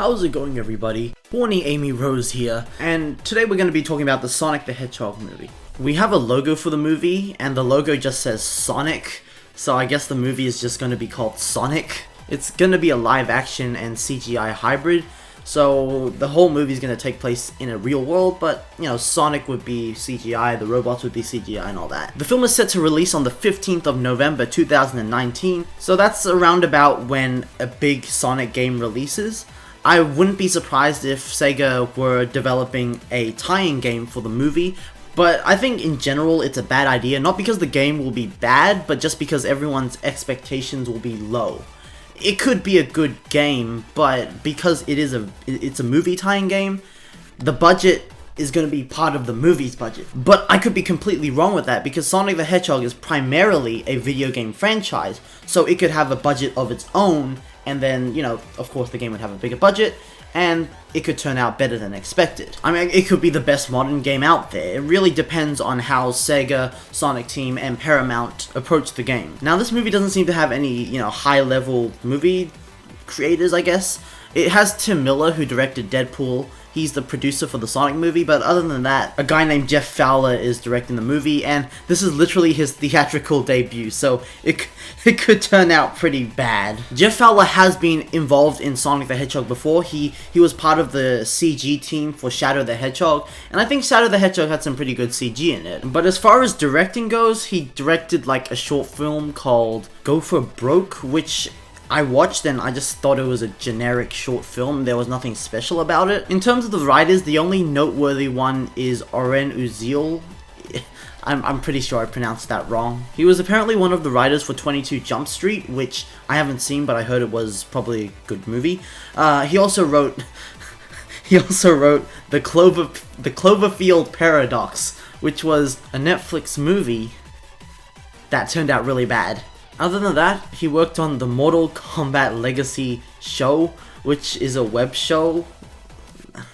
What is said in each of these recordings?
How's it going, everybody? Morning, Amy Rose here, and today we're going to be talking about the Sonic the Hedgehog movie. We have a logo for the movie, and the logo just says Sonic, so I guess the movie is just going to be called Sonic. It's going to be a live action and CGI hybrid, so the whole movie is going to take place in a real world, but, you know, Sonic would be CGI, the robots would be CGI and all that. The film is set to release on the 15th of November 2019, so that's around about when a big Sonic game releases. I wouldn't be surprised if Sega were developing a tie-in game for the movie, but I think in general it's a bad idea, not because the game will be bad, but just because everyone's expectations will be low. It could be a good game, but because it's a movie tie-in game, the budget is going to be part of the movie's budget. But I could be completely wrong with that, because Sonic the Hedgehog is primarily a video game franchise, so it could have a budget of its own, and then, you know, of course the game would have a bigger budget, and it could turn out better than expected. I mean, it could be the best modern game out there. It really depends on how Sega, Sonic Team, and Paramount approach the game. Now, this movie doesn't seem to have any, you know, high-level movie creators, I guess. It has Tim Miller, who directed Deadpool. He's the producer for the Sonic movie, but other than that, a guy named Jeff Fowler is directing the movie, and this is literally his theatrical debut, so it could turn out pretty bad. Jeff Fowler has been involved in Sonic the Hedgehog before. He was part of the CG team for Shadow the Hedgehog, and I think Shadow the Hedgehog had some pretty good CG in it. But as far as directing goes, he directed like a short film called Go for Broke, which I watched and I just thought it was a generic short film. There was nothing special about it. In terms of the writers, the only noteworthy one is Oren Uziel. I'm pretty sure I pronounced that wrong. He was apparently one of the writers for 22 Jump Street, which I haven't seen, but I heard it was probably a good movie. He also wrote the Cloverfield Paradox, which was a Netflix movie that turned out really bad. Other than that, he worked on the Mortal Kombat Legacy show, which is a web show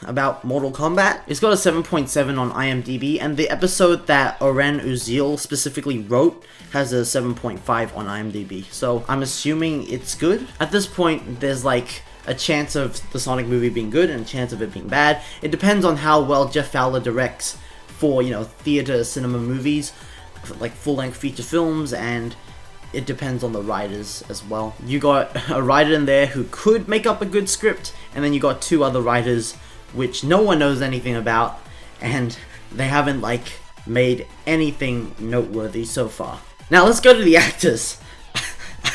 about Mortal Kombat. It's got a 7.7 on IMDb, and the episode that Oren Uziel specifically wrote has a 7.5 on IMDb, so I'm assuming it's good. At this point, there's like a chance of the Sonic movie being good and a chance of it being bad. It depends on how well Jeff Fowler directs for, you know, theater cinema movies, like full-length feature films, and it depends on the writers as well. You got a writer in there who could make up a good script, and then you got two other writers which no one knows anything about, and they haven't like made anything noteworthy so far. Now let's go to the actors.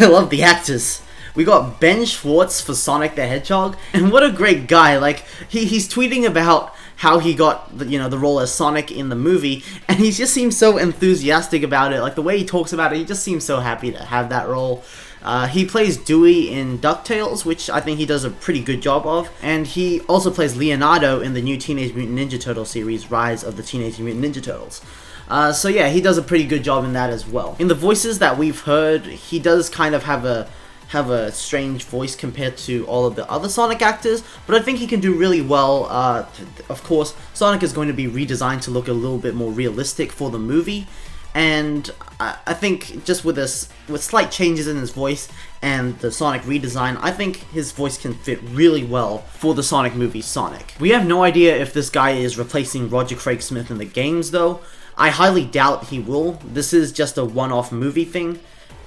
I love the actors. We got Ben Schwartz for Sonic the Hedgehog, and what a great guy. Like, he's tweeting about how he got the role as Sonic in the movie, and he just seems so enthusiastic about it. Like, the way he talks about it, he just seems so happy to have that role. He plays Dewey in DuckTales, which I think he does a pretty good job of, and he also plays Leonardo in the new Teenage Mutant Ninja Turtle series, Rise of the Teenage Mutant Ninja Turtles. So yeah, he does a pretty good job in that as well. In the voices that we've heard, he does kind of have a strange voice compared to all of the other Sonic actors, but I think he can do really well. Of course, Sonic is going to be redesigned to look a little bit more realistic for the movie, and I think just with slight changes in his voice and the Sonic redesign, I think his voice can fit really well for the Sonic movie Sonic. We have no idea if this guy is replacing Roger Craig Smith in the games, though. I highly doubt he will. This is just a one-off movie thing.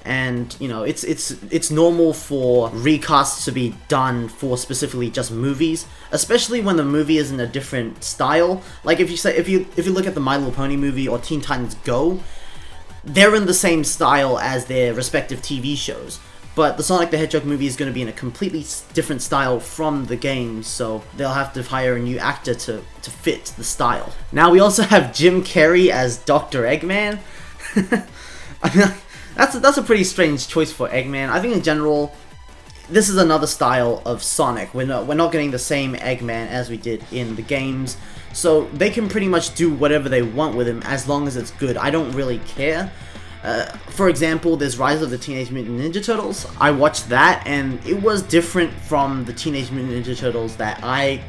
And, you know, it's normal for recasts to be done for specifically just movies, especially when the movie is in a different style. Like, if you look at the My Little Pony movie or Teen Titans Go, they're in the same style as their respective TV shows. But the Sonic the Hedgehog movie is going to be in a completely different style from the games, so they'll have to hire a new actor to fit the style. Now, we also have Jim Carrey as Dr. Eggman. I mean, That's a pretty strange choice for Eggman. I think in general, this is another style of Sonic. We're not getting the same Eggman as we did in the games, so they can pretty much do whatever they want with him as long as it's good. I don't really care. For example, there's Rise of the Teenage Mutant Ninja Turtles. I watched that, and it was different from the Teenage Mutant Ninja Turtles that I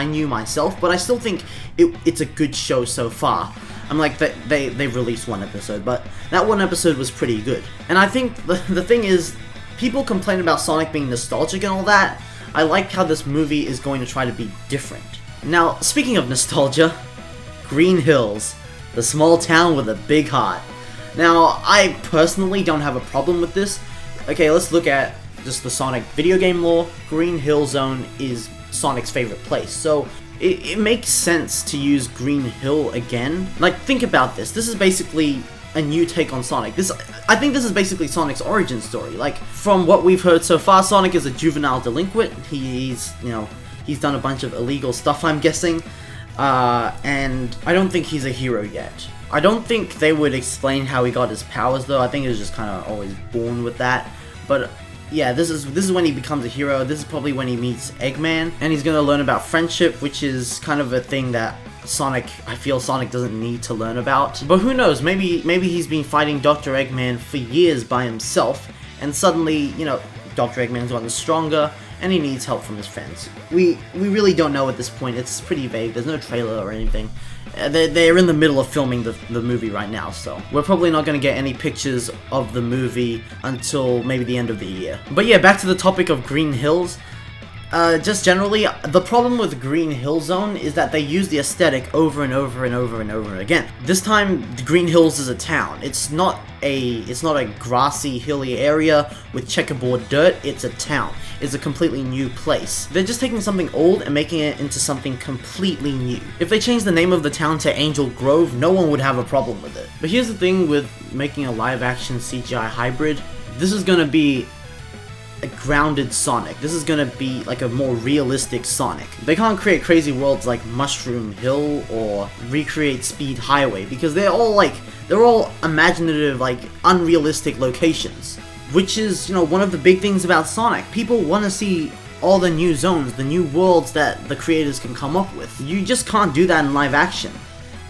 knew myself, but I still think it's a good show so far. I'm like, they released one episode, but that one episode was pretty good. And I think the thing is, people complain about Sonic being nostalgic and all that. I like how this movie is going to try to be different. Now, speaking of nostalgia, Green Hills, the small town with a big heart. Now, I personally don't have a problem with this. Okay, let's look at just the Sonic video game lore. Green Hill Zone is Sonic's favorite place, so it makes sense to use Green Hill again. Like, think about this. This is basically a new take on Sonic. I think this is basically Sonic's origin story. Like, from what we've heard so far, Sonic is a juvenile delinquent. He's done a bunch of illegal stuff, I'm guessing. And I don't think he's a hero yet. I don't think they would explain how he got his powers, though. I think he was just kind of always born with that. But yeah, this is when he becomes a hero. This is probably when he meets Eggman, and he's gonna learn about friendship, which is kind of a thing that I feel Sonic doesn't need to learn about. But who knows? Maybe he's been fighting Dr. Eggman for years by himself, and suddenly, Dr. Eggman's gotten stronger, and he needs help from his friends. We really don't know at this point. It's pretty vague. There's no trailer or anything. They're in the middle of filming the movie right now, so we're probably not going to get any pictures of the movie until maybe the end of the year. But yeah, back to the topic of Green Hills. Just generally, the problem with Green Hill Zone is that they use the aesthetic over and over and over and over again. This time, Green Hills is a town. It's not a grassy, hilly area with checkerboard dirt. It's a town. It's a completely new place. They're just taking something old and making it into something completely new. If they changed the name of the town to Angel Grove, no one would have a problem with it. But here's the thing with making a live-action CGI hybrid. This is gonna be a grounded Sonic. This is gonna be like a more realistic Sonic. They can't create crazy worlds like Mushroom Hill or recreate Speed Highway because they're all imaginative, like unrealistic locations. Which is, one of the big things about Sonic. People want to see all the new zones, the new worlds that the creators can come up with. You just can't do that in live action.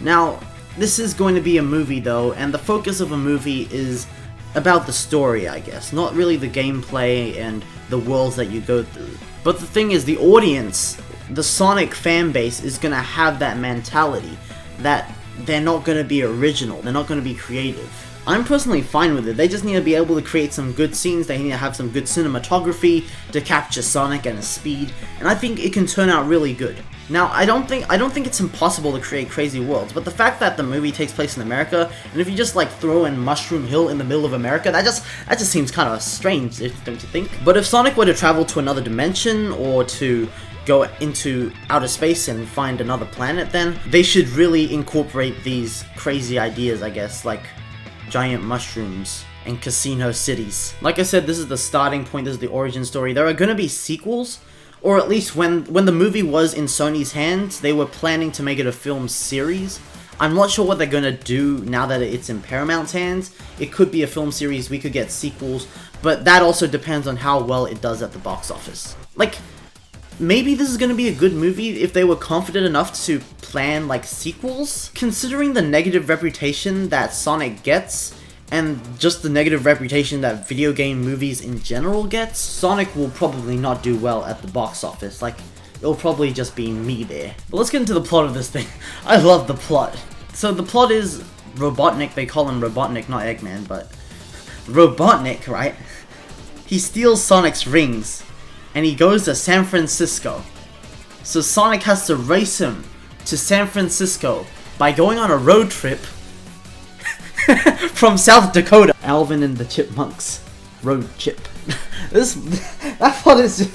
Now, this is going to be a movie though, and the focus of a movie is about the story, I guess, not really the gameplay and the worlds that you go through. But the thing is, the audience, the Sonic fan base, is gonna have that mentality that they're not gonna be original, they're not gonna be creative. I'm personally fine with it. They just need to be able to create some good scenes, they need to have some good cinematography to capture Sonic and his speed, and I think it can turn out really good. Now, I don't think it's impossible to create crazy worlds, but the fact that the movie takes place in America, and if you just throw in Mushroom Hill in the middle of America, that just seems kind of strange, don't you think? But if Sonic were to travel to another dimension, or to go into outer space and find another planet, then they should really incorporate these crazy ideas, I guess, like giant mushrooms and casino cities. Like I said, this is the starting point, this is the origin story. There are gonna be sequels, or at least when the movie was in Sony's hands, they were planning to make it a film series. I'm not sure what they're gonna do now that it's in Paramount's hands. It could be a film series, we could get sequels, but that also depends on how well it does at the box office. Maybe this is gonna be a good movie if they were confident enough to plan, sequels? Considering the negative reputation that Sonic gets, and just the negative reputation that video game movies in general gets, Sonic will probably not do well at the box office. It'll probably just be me there. But let's get into the plot of this thing. I love the plot. So the plot is Robotnik, they call him Robotnik, not Eggman, but Robotnik, right? He steals Sonic's rings, and he goes to San Francisco. So Sonic has to race him to San Francisco by going on a road trip from South Dakota. Alvin and the Chipmunks road chip. That plot is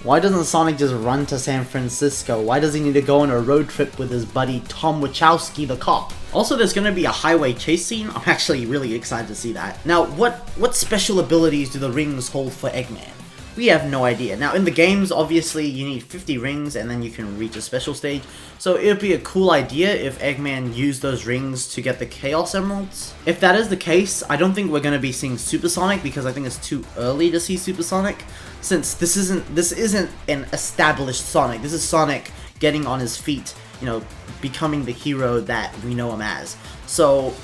Why doesn't Sonic just run to San Francisco? Why does he need to go on a road trip with his buddy Tom Wachowski the cop? Also, there's gonna be a highway chase scene. I'm actually really excited to see that. Now, what special abilities do the rings hold for Eggman? We have no idea. Now, in the games, obviously, you need 50 rings and then you can reach a special stage. So it would be a cool idea if Eggman used those rings to get the Chaos Emeralds. If that is the case, I don't think we're going to be seeing Super Sonic because I think it's too early to see Super Sonic. Since this isn't an established Sonic. This is Sonic getting on his feet, becoming the hero that we know him as. So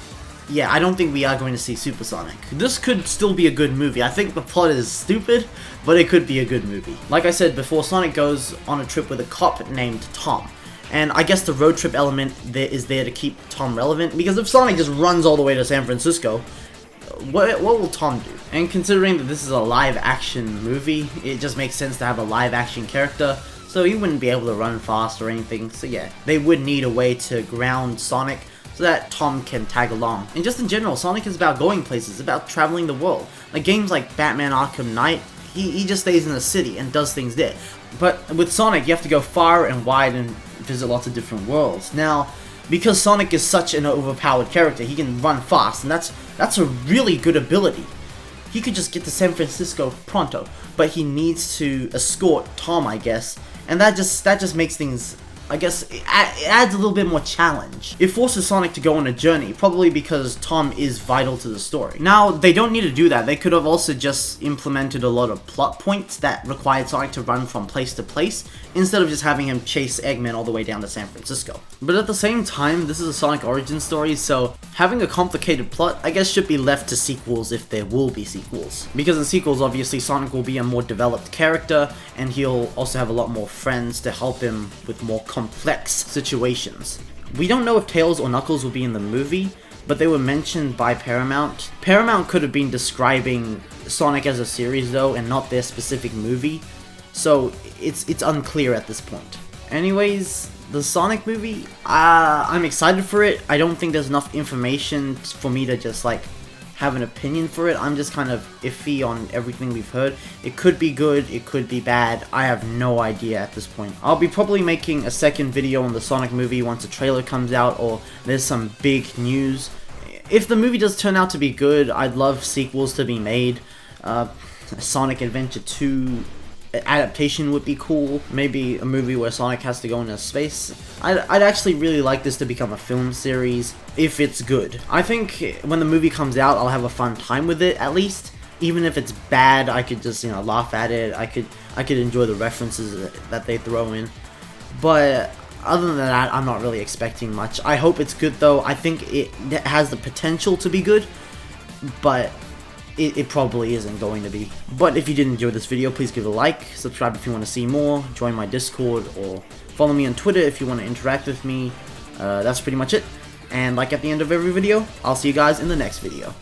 yeah, I don't think we are going to see Super Sonic. This could still be a good movie. I think the plot is stupid, but it could be a good movie. Like I said before, Sonic goes on a trip with a cop named Tom. And I guess the road trip element is there to keep Tom relevant, because if Sonic just runs all the way to San Francisco, what will Tom do? And considering that this is a live action movie, it just makes sense to have a live action character, so he wouldn't be able to run fast or anything. So yeah, they would need a way to ground Sonic so that Tom can tag along. And just in general, Sonic is about going places, about traveling the world. Like games like Batman Arkham Knight, he just stays in the city and does things there. But with Sonic, you have to go far and wide and visit lots of different worlds. Now, because Sonic is such an overpowered character, he can run fast, and that's a really good ability. He could just get to San Francisco pronto, but he needs to escort Tom, I guess, and that just makes things, I guess, it adds a little bit more challenge. It forces Sonic to go on a journey, probably because Tom is vital to the story. Now, they don't need to do that. They could have also just implemented a lot of plot points that required Sonic to run from place to place, instead of just having him chase Eggman all the way down to San Francisco. But at the same time, this is a Sonic origin story, so having a complicated plot, I guess, should be left to sequels if there will be sequels. Because in sequels, obviously, Sonic will be a more developed character, and he'll also have a lot more friends to help him with more complex situations. We don't know if Tails or Knuckles will be in the movie, but they were mentioned by Paramount. Paramount could have been describing Sonic as a series though, and not their specific movie, so it's unclear at this point. Anyways, the Sonic movie, I'm excited for it. I don't think there's enough information for me to just like have an opinion for it. I'm just kind of iffy on everything we've heard. It could be good, it could be bad. I have no idea at this point. I'll be probably making a second video on the Sonic movie once a trailer comes out or there's some big news. If the movie does turn out to be good, I'd love sequels to be made. Sonic Adventure 2 adaptation would be cool. Maybe a movie where Sonic has to go into space. I'd actually really like this to become a film series if it's good. I think when the movie comes out, I'll have a fun time with it at least. Even if it's bad, I could just, laugh at it. I could enjoy the references that they throw in. But other than that, I'm not really expecting much. I hope it's good though. I think it has the potential to be good, but it probably isn't going to be. But if you did enjoy this video, please give it a like, subscribe if you want to see more, join my Discord, or follow me on Twitter if you want to interact with me. That's pretty much it. And like at the end of every video, I'll see you guys in the next video.